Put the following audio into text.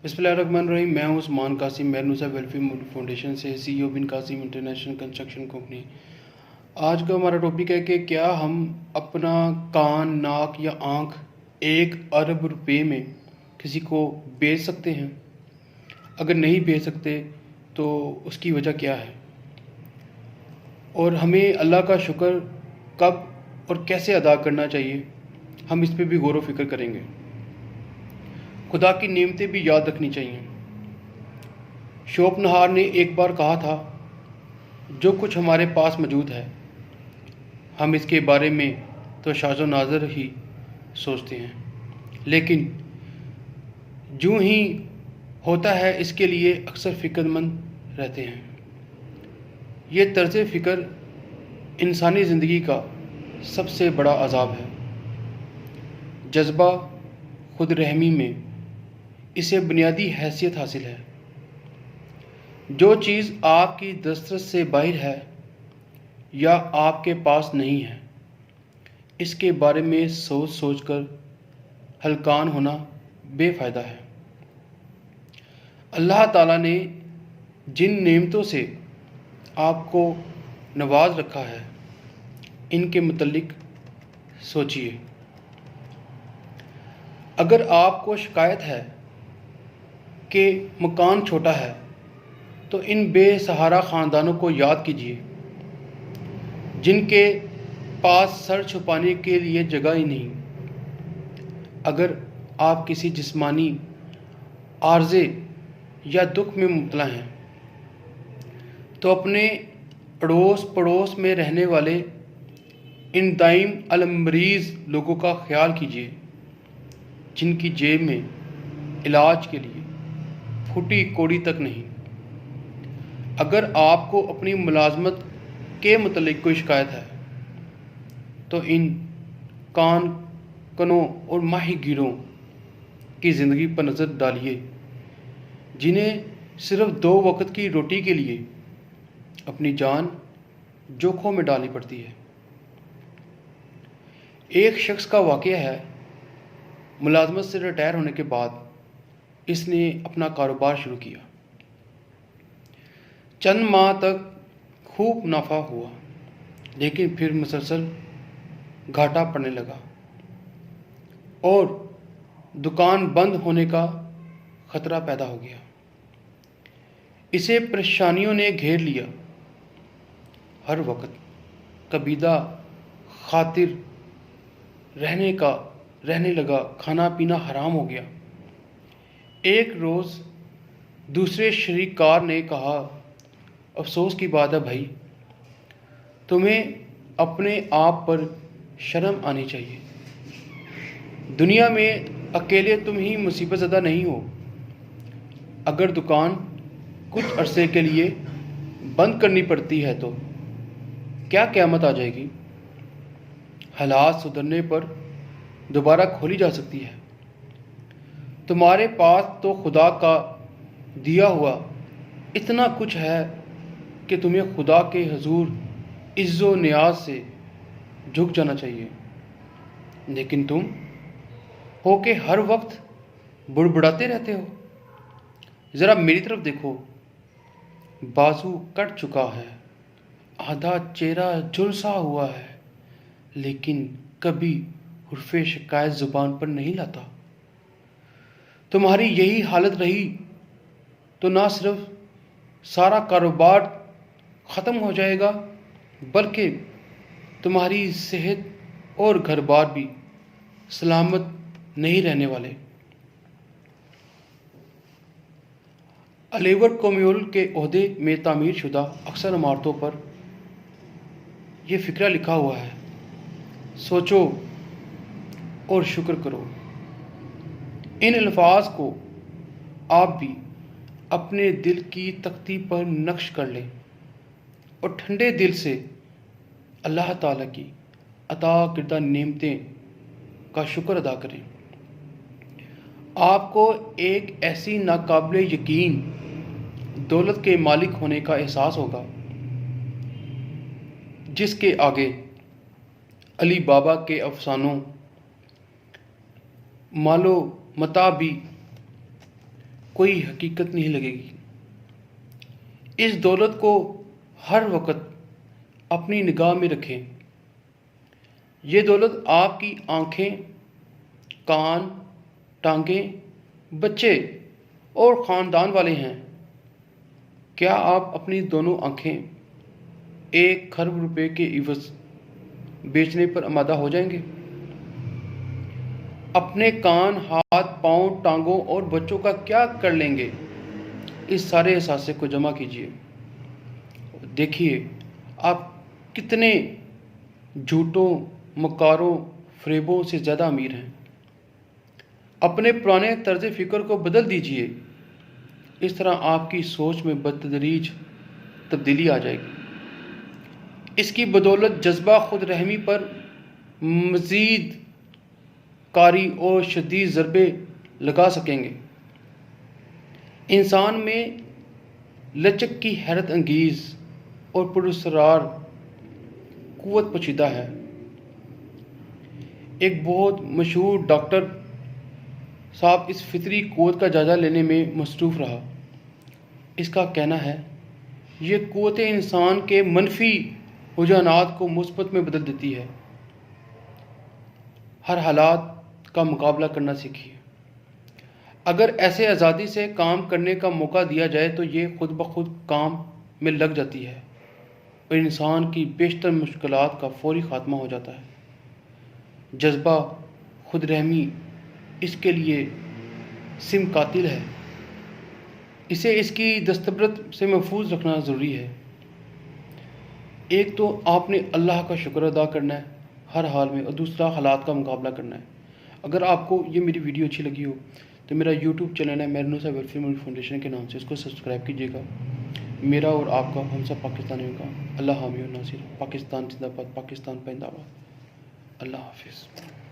بسم اللہ الرحمن الرحیم. میں ہوں عثمان قاسم, مہرنوسا ویلفیئر فاؤنڈیشن سے, CEO بن قاسم انٹرنیشنل کنسٹرکشن کمپنی. آج کا ہمارا ٹاپک ہے کہ کیا ہم اپنا کان, ناک یا آنکھ 1 ارب روپے میں کسی کو بیچ سکتے ہیں؟ اگر نہیں بیچ سکتے تو اس کی وجہ کیا ہے, اور ہمیں اللہ کا شکر کب اور کیسے ادا کرنا چاہیے, ہم اس پہ بھی غور و فکر کریں گے. خدا کی نعمتیں بھی یاد رکھنی چاہیے. شوپنہار نے ایک بار کہا تھا, جو کچھ ہمارے پاس موجود ہے ہم اس کے بارے میں تو شاذ و نادر ہی سوچتے ہیں, لیکن جو ہی ہوتا ہے اس کے لیے اکثر فکر مند رہتے ہیں. یہ طرز فکر انسانی زندگی کا سب سے بڑا عذاب ہے. جذبہ خود رحمی میں اسے بنیادی حیثیت حاصل ہے. جو چیز آپ کی دسترس سے باہر ہے یا آپ کے پاس نہیں ہے, اس کے بارے میں سوچ سوچ کر ہلکان ہونا بے فائدہ ہے. اللہ تعالیٰ نے جن نعمتوں سے آپ کو نواز رکھا ہے ان کے متعلق سوچیے. اگر آپ کو شکایت ہے کہ مکان چھوٹا ہے تو ان بے سہارا خاندانوں کو یاد کیجیے جن کے پاس سر چھپانے کے لیے جگہ ہی نہیں. اگر آپ کسی جسمانی عارضے یا دکھ میں مبتلا ہیں تو اپنے اڑوس پڑوس میں رہنے والے ان دائم المریض لوگوں کا خیال کیجیے جن کی جیب میں علاج کے لیے پھوٹی کوڑی تک نہیں. اگر آپ کو اپنی ملازمت کے متعلق کوئی شکایت ہے تو ان کان کنوں اور ماہی گیروں کی زندگی پر نظر ڈالیے جنہیں صرف 2 وقت کی روٹی کے لیے اپنی جان جوکھوں میں ڈالنی پڑتی ہے. ایک شخص کا واقعہ ہے, ملازمت سے ریٹائر ہونے کے بعد اس نے اپنا کاروبار شروع کیا. چند ماہ تک خوب منافع ہوا, لیکن پھر مسلسل گھاٹا پڑنے لگا اور دکان بند ہونے کا خطرہ پیدا ہو گیا. اسے پریشانیوں نے گھیر لیا. ہر وقت کبیدہ خاطر رہنے لگا, کھانا پینا حرام ہو گیا. ایک روز دوسرے شریک کار نے کہا, افسوس کی بات ہے بھائی, تمہیں اپنے آپ پر شرم آنی چاہیے. دنیا میں اکیلے تم ہی مصیبت زدہ نہیں ہو. اگر دکان کچھ عرصے کے لیے بند کرنی پڑتی ہے تو کیا قیامت آ جائے گی؟ حالات سدھرنے پر دوبارہ کھولی جا سکتی ہے. تمہارے پاس تو خدا کا دیا ہوا اتنا کچھ ہے کہ تمہیں خدا کے حضور عز و نیاز سے جھک جانا چاہیے, لیکن تم ہو کہ ہر وقت بڑبڑاتے رہتے ہو. ذرا میری طرف دیکھو, بازو کٹ چکا ہے, آدھا چہرہ جھلسا ہوا ہے, لیکن کبھی حرف شکایت زبان پر نہیں لاتا. تمہاری یہی حالت رہی تو نہ صرف سارا کاروبار ختم ہو جائے گا, بلکہ تمہاری صحت اور گھر بار بھی سلامت نہیں رہنے والے. الیور کومیول کے عہدے میں تعمیر شدہ اکثر عمارتوں پر یہ فقرہ لکھا ہوا ہے, سوچو اور شکر کرو. ان الفاظ کو آپ بھی اپنے دل کی تختی پر نقش کر لیں اور ٹھنڈے دل سے اللہ تعالیٰ کی عطا کردہ نعمتیں کا شکر ادا کریں. آپ کو ایک ایسی ناقابل یقین دولت کے مالک ہونے کا احساس ہوگا جس کے آگے علی بابا کے افسانوں مال و متاع بھی کوئی حقیقت نہیں لگے گی۔ اس دولت کو ہر وقت اپنی نگاہ میں رکھیں۔ یہ دولت آپ کی آنکھیں، کان، ٹانگیں، بچے اور خاندان والے ہیں۔ کیا آپ اپنی دونوں آنکھیں 1 کھرب روپے کے عوض بیچنے پر آمادہ ہو جائیں گے؟ اپنے کان، ہاتھ، پاؤں، ٹانگوں اور بچوں کا کیا کر لیں گے؟ اس سارے اثاثے کو جمع کیجیے۔ دیکھیے آپ کتنے جھوٹوں، مکاروں، فریبوں سے زیادہ امیر ہیں۔ اپنے پرانے طرز فکر کو بدل دیجیے۔ اس طرح آپ کی سوچ میں بتدریج تبدیلی آ جائے گی۔ اس کی بدولت جذبہ خود رحمی پر مزید کاری اور شدید ضربے لگا سکیں گے۔ انسان میں لچک کی حیرت انگیز اور پراسرار قوت پوشیدہ ہے۔ ایک بہت مشہور ڈاکٹر صاحب اس فطری قوت کا جائزہ لینے میں مصروف رہا۔ اس کا کہنا ہے، یہ قوت انسان کے منفی رجحانات کو مثبت میں بدل دیتی ہے۔ ہر حالات کا مقابلہ کرنا سیکھیے۔ اگر ایسے آزادی سے کام کرنے کا موقع دیا جائے تو یہ خود بخود کام میں لگ جاتی ہے اور انسان کی بیشتر مشکلات کا فوری خاتمہ ہو جاتا ہے۔ جذبہ خود رحمی اس کے لیے سم قاتل ہے۔ اسے اس کی دستبرد سے محفوظ رکھنا ضروری ہے۔ ایک تو آپ نے اللہ کا شکر ادا کرنا ہے ہر حال میں، اور دوسرا حالات کا مقابلہ کرنا ہے۔ اگر آپ کو یہ میری ویڈیو اچھی لگی ہو تو میرا یوٹیوب چینل ہے مہرنوسا ویلفیئر موومنٹ فاؤنڈیشن کے نام سے، اس کو سبسکرائب کیجیے گا۔ میرا اور آپ کا، ہم سب پاکستانیوں کا اللہ حامی و ناصر۔ پاکستان زندہ باد، پاکستان پائندہ باد۔ اللہ حافظ۔